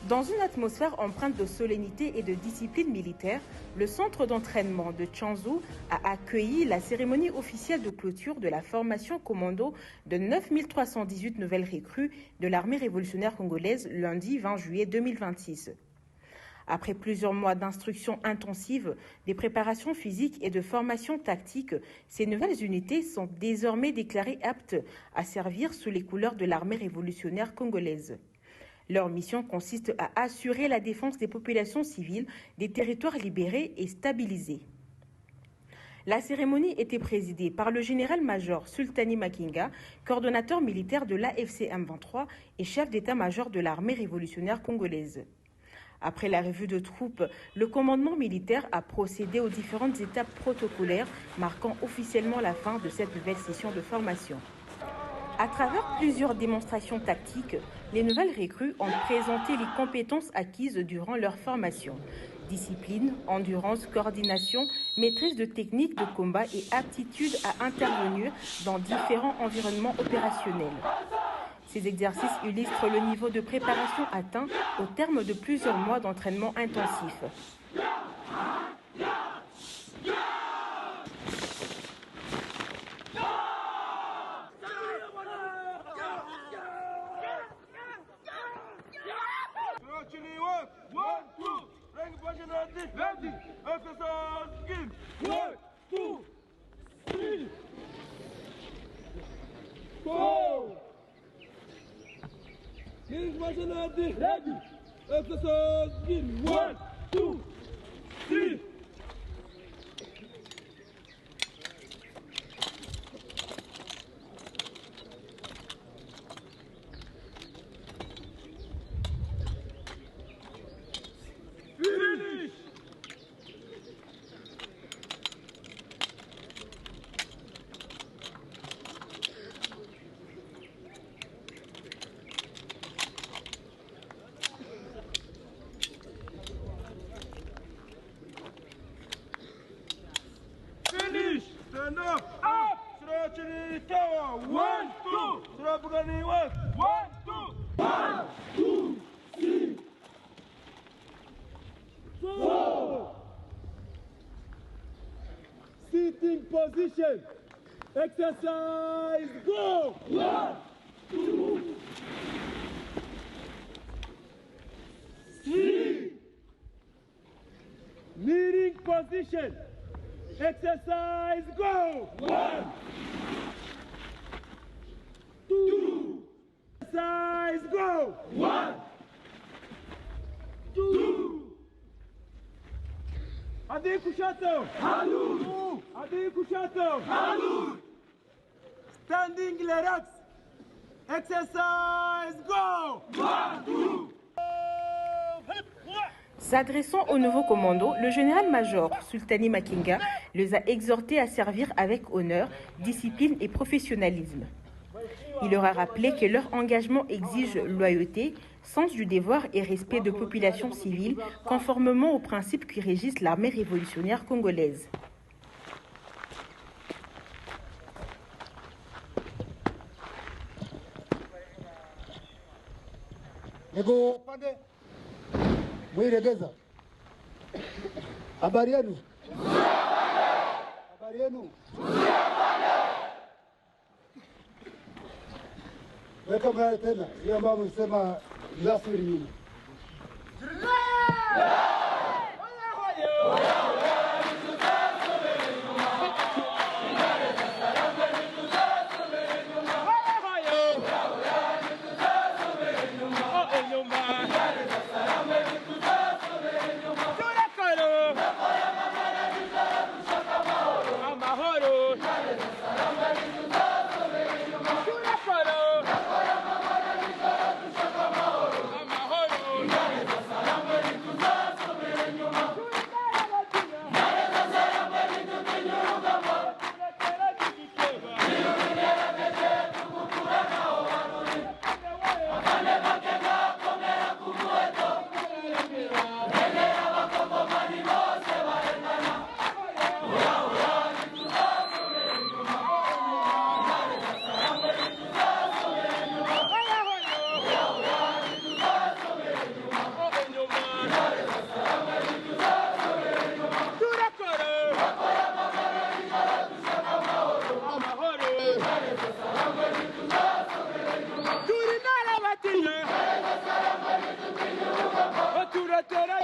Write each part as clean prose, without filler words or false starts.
Dans une atmosphère empreinte de solennité et de discipline militaire, le centre d'entraînement de Tchanzu a accueilli la cérémonie officielle de clôture de la formation commando de 9318 nouvelles recrues de l'armée révolutionnaire congolaise lundi 20 juillet 2026. Après plusieurs mois d'instruction intensive, des préparations physiques et de formation tactique, ces nouvelles unités sont désormais déclarées aptes à servir sous les couleurs de l'armée révolutionnaire congolaise. Leur mission consiste à assurer la défense des populations civiles, des territoires libérés et stabilisés. La cérémonie était présidée par le général-major Sultani Makenga, coordonnateur militaire de l'AFC M23 et chef d'état-major de l'armée révolutionnaire congolaise. Après la revue de troupes, le commandement militaire a procédé aux différentes étapes protocolaires marquant officiellement la fin de cette nouvelle session de formation. À travers plusieurs démonstrations tactiques, les nouvelles recrues ont présenté les compétences acquises durant leur formation. Discipline, endurance, coordination, maîtrise de techniques de combat et aptitude à intervenir dans différents environnements opérationnels. Ces exercices illustrent le niveau de préparation atteint au terme de plusieurs mois d'entraînement intensif. Stand up! Up! Srachini Tower! 1, 2! Srabugani 1! 1, 2! 1, 2, 3! 4! Sitting position! Exercise! Go! 1, 2, 3! Kneeling position! Exercise, go! 1, 2, exercise, go! 1, 2, Adi Kushato! Halud! Adi Kushato! Halud! Standing relax! Exercise, go! 1, 2, S'adressant au nouveau commando, le général-major Sultani Makenga les a exhortés à servir avec honneur, discipline et professionnalisme. Il leur a rappelé que leur engagement exige loyauté, sens du devoir et respect de populations civiles, conformément aux principes qui régissent l'armée révolutionnaire congolaise. Mwiregeza. Habari yenu? Habari yenu? Weka mbele tena. Hiyo ambayo msema rasmi nyinyi.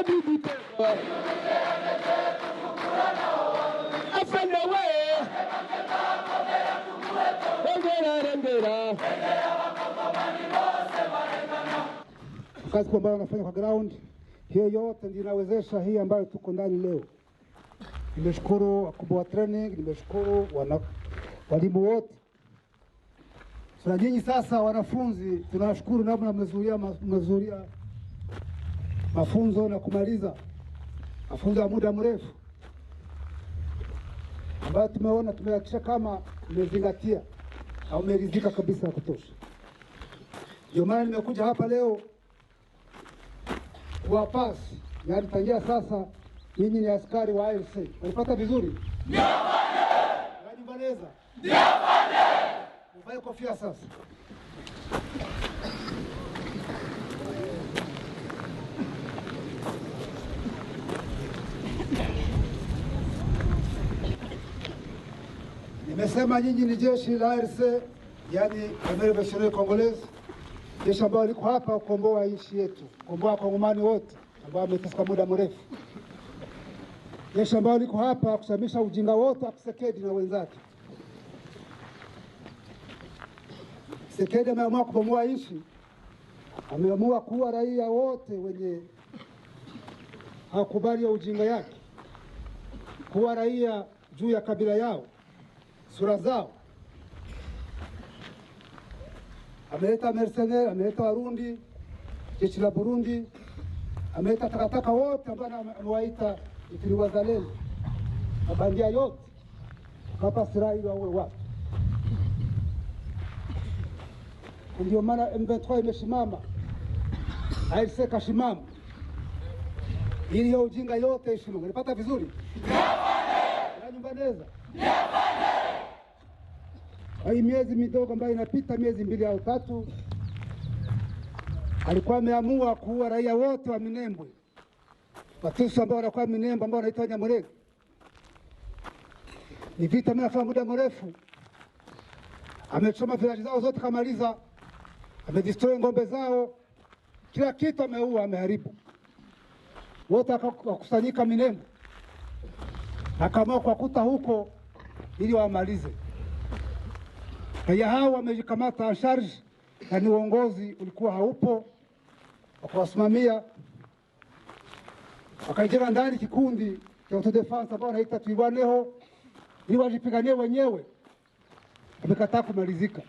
bibi teko afande we rendera kazi ambayo wanafanya kwa ground hiyo yote ndio inawezesha hii ambayo tuko ndani leo. Nimeshukuru wakubwa wa training, nimeshukuru walimu wote. Sasa nyinyi sasa wanafunzi tunashukuru namna mmezuria mafunzo na kumaliza mafunzo ya muda mrefu ambayo tumeona tumehakikisha kama tumezingatia au umeridhika kabisa ya kutosha. Ndio maana nimekuja hapa leo kwa pasi, yaani tangia sasa nyinyi ni askari wa AFC. Unapata vizuri? Ndio bwana. Unanibaneza? Ndio bwana. Uvae kofia sasa. Nimesema nyinyi ni jeshi la AFC, yaani Armée Revolutionnaire Congolaise. Jeshi ambao liko hapa kukomboa nchi yetu, kukomboa Wakongomani wote ambao wameteseka muda mrefu. Jeshi ambao liko hapa kusamisha ujinga wote wa Tshisekedi na wenzake. Tshisekedi ameamua kubomoa nchi, ameamua kuua raia wote wenye hakubali ya ujinga yake, kuua raia juu ya kabila yao, sura zao. Ameleta mercenaires, ameleta Warundi, jeshi la Burundi, ameleta takataka wote ambao amewaita ni wazalendo, mabandia yote hapa Israeli wawe watu. Ndio maana M23 imesimama, AFC kashimama, ili hiyo ujinga yote ishimama. Unapata vizuri? Na nyumbaneza hii miezi midogo ambayo inapita, miezi 2 au 3, alikuwa ameamua kuua raia wote wa Minembwe, Watusi ambao wanakuwa Minembwe, ambao wanaitwa Nyamulenge. Ni vita mnafanya muda mrefu. Amechoma vilaji zao zote kamaliza, amedestroy ngombe zao, kila kitu ameua, ameharibu. Wote wakakusanyika Minembwe, akaamua kuwakuta huko ili wamalize. Raia hao wamejikamata en charge, na ni uongozi ulikuwa haupo wakawasimamia, wakaingia ndani kikundi cha autodefense ambao wanaita Twirwaneho ili wajipiganie wenyewe. Wamekataa kumalizika.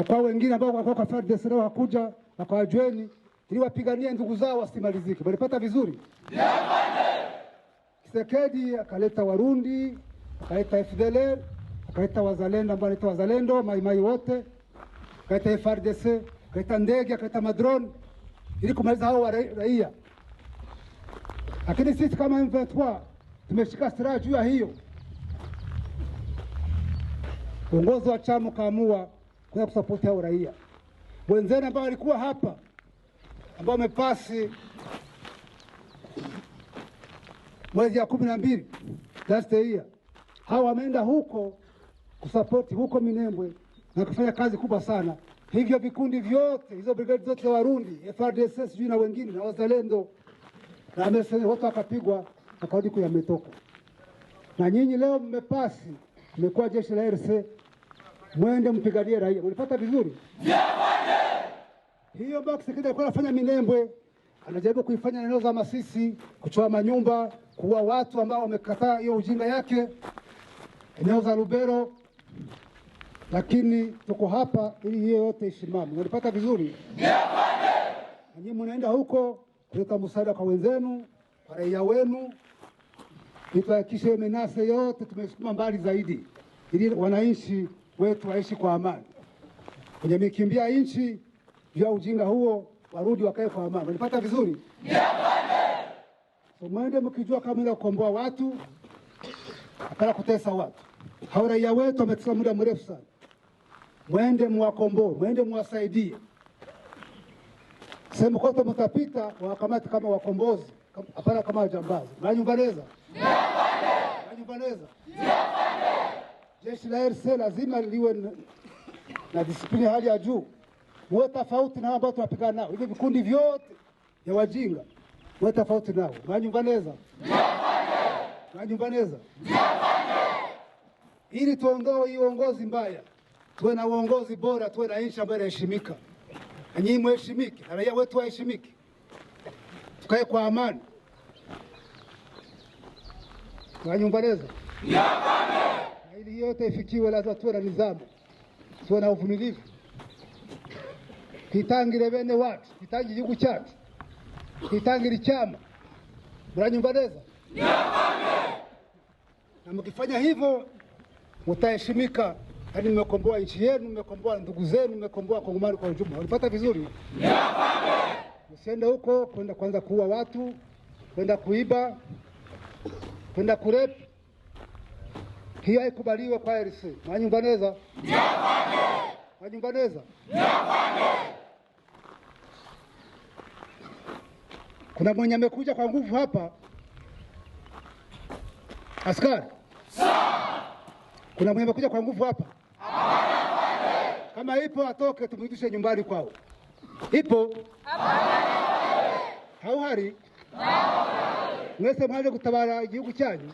Kwa wengine ambao walikuwa kwa FARDC leo hakuja wakawajueni ili wapiganie ndugu zao wasimalizike. Walipata vizuri? Ndio bwana. Tshisekedi akaleta Warundi, akaleta FDLR, akaleta wazalendo ambao wanaitwa wazalendo, maimai wote, akaleta FARDC, akaleta ndege, akaleta madrone ili kumaliza hao raia. Lakini sisi kama M23 tumeshika silaha juu ya hiyo. Uongozi wa chama kaamua kwa kusapoti hao raia. Wenzenu ambao walikuwa hapa ambao wamepasi mwezi ya 12 last year, hao wameenda huko kusapoti huko Minembwe na kufanya kazi kubwa sana. Hivyo vikundi vyote, hizo brigade zote za Warundi, FARDC sijui na wengine na wazalendo na mercenaries wote wakapigwa, akarudi kuyametoka. Na nyinyi leo mmepasi, mmekuwa jeshi la RC, mwende mpiganie raia. Ulipata vizuri? Hiyo box kile alikuwa anafanya Minembwe, anajaribu kuifanya eneo za Masisi, kuchoma manyumba, kuua watu ambao wamekataa hiyo ujinga yake, eneo za Lubero. Lakini tuko hapa ili hiyo yote isimame. Ulipata vizuri? Na nyinyi mnaenda huko kuleta msaada kwa wenzenu, kwa raia wenu, tuhakikishe menase yote tumesukuma mbali zaidi, ili wananchi wetu waishi kwa amani. Kwenye mikimbia nchi ya ujinga huo, warudi wakae kwa amani. Unapata vizuri? So mwende mkijua kama ile kukomboa watu, hapana kutesa watu. Hao raia wetu wameteseka muda mrefu sana. Mwende muwakomboe, mwende muwasaidie. Sehemu kote mtapita wakamata kama wakombozi, hapana kama wajambazi. Mnanyumbaneza? Mnanyumbaneza? Jeshi la RC lazima liwe na disiplini hali ya juu. Muwe tofauti na ambao tunapigana nao. Hivi vikundi vyote ya wajinga mwe tofauti nao. Mwanyumva neza? Mwanyumva neza? Ili tuondoe uongozi mbaya, tuwe na uongozi bora, tuwe na nchi ambayo inaheshimika. Na nyinyi mheshimike, na raia wetu waheshimike. Tukae kwa amani. Mwanyumva neza? Na ili yote ifikiwe, lazima tuwe na nidhamu, tuwe na uvumilivu. Twitangire bene wacu, twitangire igihugu cyacu, twitangire icyama. Mwanyumva neza? Na mkifanya hivyo mtaheshimika, hadi mmekomboa nchi yenu, mmekomboa ndugu zenu, mmekomboa Kongomani kwa ujumla. Unapata vizuri? Msiende huko kwenda kwanza kuua watu, kwenda kuiba, kwenda kurepu. Hiyo haikubaliwe kwa RC. Mwanyumva neza? Mwanyumva neza? Kuna mwenye amekuja kwa nguvu hapa. Askari. Kuna mwenye amekuja kwa nguvu hapa. Kama ipo atoke, tumrudishe nyumbani kwao. Ipo? Hauhari? Mwese mwaje kutabara igihugu cyanyu?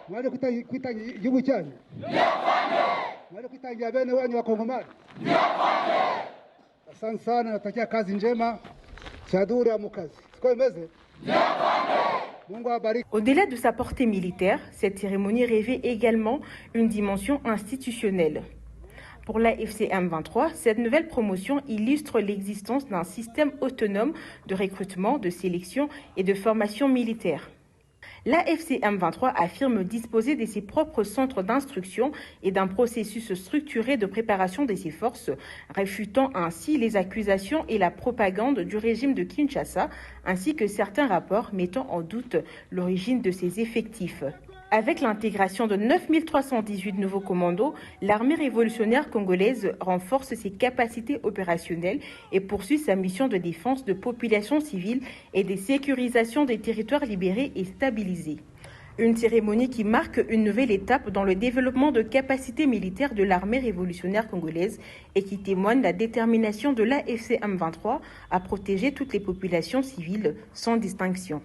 Mwaje kwita igihugu cyanyu? Mwaje kwitangira bene wanyu wa Kongomani? Asante sana, natakia kazi njema. Chadura mukazi. Siko imeze? Au-delà de sa portée militaire, cette cérémonie revêt également une dimension institutionnelle. Pour la FCM 23, cette nouvelle promotion illustre l'existence d'un système autonome de recrutement, de sélection et de formation militaire. La FCM 23 affirme disposer de ses propres centres d'instruction et d'un processus structuré de préparation de ses forces, réfutant ainsi les accusations et la propagande du régime de Kinshasa, ainsi que certains rapports mettant en doute l'origine de ses effectifs. Avec l'intégration de 9318 nouveaux commandos, l'armée révolutionnaire congolaise renforce ses capacités opérationnelles et poursuit sa mission de défense de populations civiles et de sécurisation des territoires libérés et stabilisés. Une cérémonie qui marque une nouvelle étape dans le développement de capacités militaires de l'armée révolutionnaire congolaise et qui témoigne la détermination de la FCM 23 à protéger toutes les populations civiles sans distinction.